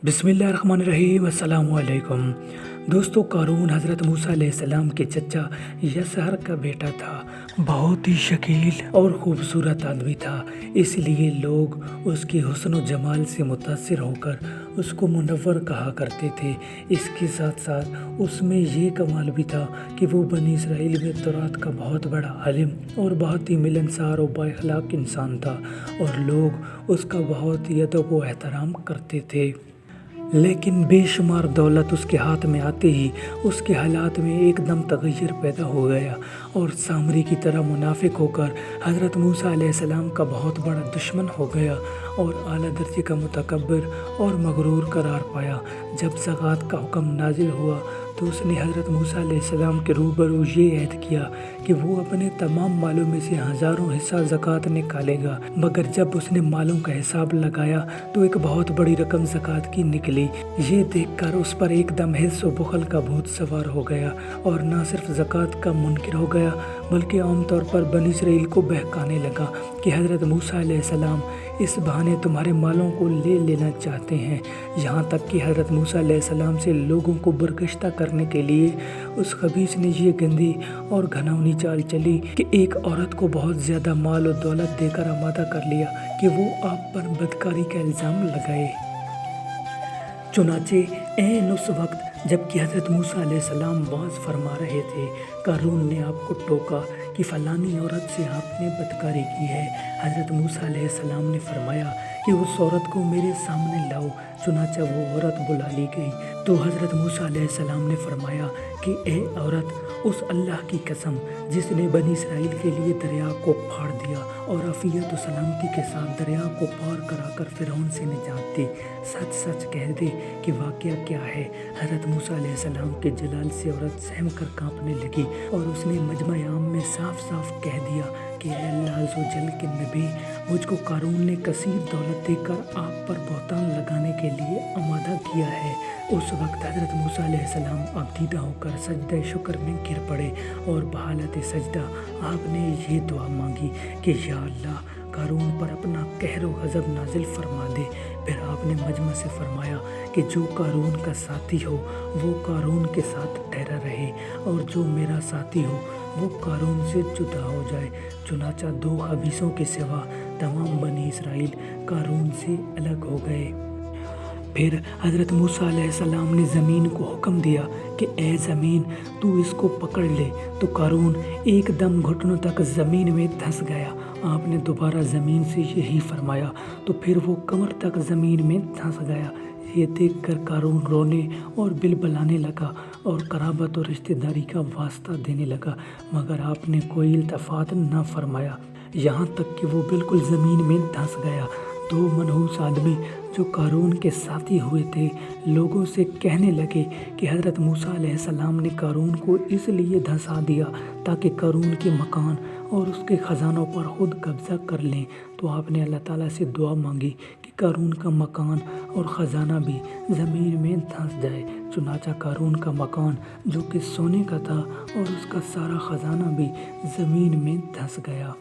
بسم اللہ الرحمن الرحیم۔ السلام علیکم دوستو، قارون حضرت موسیٰ علیہ السلام کے چچا یسہر کا بیٹا تھا۔ بہت ہی شکیل اور خوبصورت آدمی تھا، اس لیے لوگ اس کی حسن و جمال سے متاثر ہو کر اس کو منور کہا کرتے تھے۔ اس کے ساتھ ساتھ اس میں یہ کمال بھی تھا کہ وہ بنی اسرائیل میں تورات کا بہت بڑا عالم اور بہت ہی ملنسار و بااخلاق انسان تھا، اور لوگ اس کا بہت ہی ادب و احترام کرتے تھے۔ لیکن بے شمار دولت اس کے ہاتھ میں آتے ہی اس کے حالات میں ایک دم تغیر پیدا ہو گیا، اور سامری کی طرح منافق ہو کر حضرت موسیٰ علیہ السلام کا بہت بڑا دشمن ہو گیا اور اعلیٰ درجے کا متکبر اور مغرور قرار پایا۔ جب زکوٰۃ کا حکم نازل ہوا تو اس نے حضرت موسیٰ علیہ السلام کے روبرو یہ عہد کیا کہ وہ اپنے تمام مالوں میں سے 1000 حصہ زکوٰۃ نکالے گا، مگر جب اس نے مالوں کا حساب لگایا تو ایک بہت بڑی رقم زکوٰۃ کی نکلی۔ یہ دیکھ کر اس پر ایک دم حرص و بخل کا بھوت سوار ہو گیا، اور نہ صرف زکوٰۃ کا منکر ہو گیا بلکہ عام طور پر بنی اسرائیل کو بہکانے لگا کہ حضرت موسیٰ علیہ السلام اس بہانے تمہارے مالوں کو لے لینا چاہتے ہیں۔ یہاں تک کہ حضرت موسیٰ علیہ السلام سے لوگوں کو برگشتہ کرنے کے لیے اس خبیث نے یہ گندی اور گھناؤنی چال چلی کہ ایک عورت کو بہت زیادہ مال و دولت دے کر آمادہ کر لیا کہ وہ آپ پر بدکاری کا الزام لگائے۔ چنانچہ عین اس وقت جب کہ حضرت موسیٰ علیہ السلام واعظ فرما رہے تھے، قارون نے آپ کو ٹوکا کہ فلانی عورت سے آپ نے بدکاری کی ہے۔ حضرت موسیٰ علیہ السلام نے فرمایا کہ اس عورت کو میرے سامنے لاؤ۔ چنانچہ وہ عورت بلا لی گئی تو حضرت موسیٰ علیہ السلام نے فرمایا کہ اے عورت، اس اللہ کی قسم جس نے بنی اسرائیل کے لیے دریا کو پھاڑ دیا اور عافیت و سلامتی کے ساتھ دریا کو پار کرا کر فرعون سے نجات دی، سچ سچ کہہ دے کہ واقعہ کیا ہے۔ حضرت موسیٰ علیہ السلام کے جلال سے عورت سہم کر کانپنے لگی، اور اس نے مجمع عام میں صاف صاف کہہ دیا کہ اے اللہ عز و جل کے نبی، مجھ کو قارون نے کثیر دولت دے کر آپ پر بہتان لگانے کے لیے آمادہ کیا ہے۔ اس وقت حضرت موسیٰ علیہ السلام ابدیدہ ہو کر سجدہ شکر میں گر پڑے، اور بحالت سجدہ آپ نے یہ دعا مانگی کہ یا اللہ، قارون پر اپنا قہر و غضب نازل فرما دے۔ پھر آپ نے مجمع سے فرمایا کہ جو قارون کا ساتھی ہو وہ قارون کے ساتھ ٹھہرا رہے، اور جو میرا ساتھی ہو وہ قارون سے جدا ہو جائے۔ چنانچہ 2 خبیثوں کے سوا تمام بنی اسرائیل قارون سے الگ ہو گئے۔ پھر حضرت موسیٰ علیہ السلام نے زمین کو حکم دیا کہ اے زمین، تو اس کو پکڑ لے، تو قارون ایک دم گھٹنوں تک زمین میں دھنس گیا۔ آپ نے دوبارہ زمین سے یہی فرمایا تو پھر وہ کمر تک زمین میں دھنس گیا۔ یہ دیکھ کر قارون رونے اور بلبلانے لگا اور قرابت اور رشتہ داری کا واسطہ دینے لگا، مگر آپ نے کوئی التفات نہ فرمایا، یہاں تک کہ وہ بالکل زمین میں دھنس گیا۔ 2 منحوس آدمی جو قارون کے ساتھی ہوئے تھے لوگوں سے کہنے لگے کہ حضرت موسیٰ علیہ السلام نے قارون کو اس لیے دھنسا دیا تاکہ قارون کے مکان اور اس کے خزانوں پر خود قبضہ کر لیں۔ تو آپ نے اللہ تعالیٰ سے دعا مانگی کہ قارون کا مکان اور خزانہ بھی زمین میں دھنس جائے۔ چنانچہ قارون کا مکان جو کہ سونے کا تھا اور اس کا سارا خزانہ بھی زمین میں دھنس گیا۔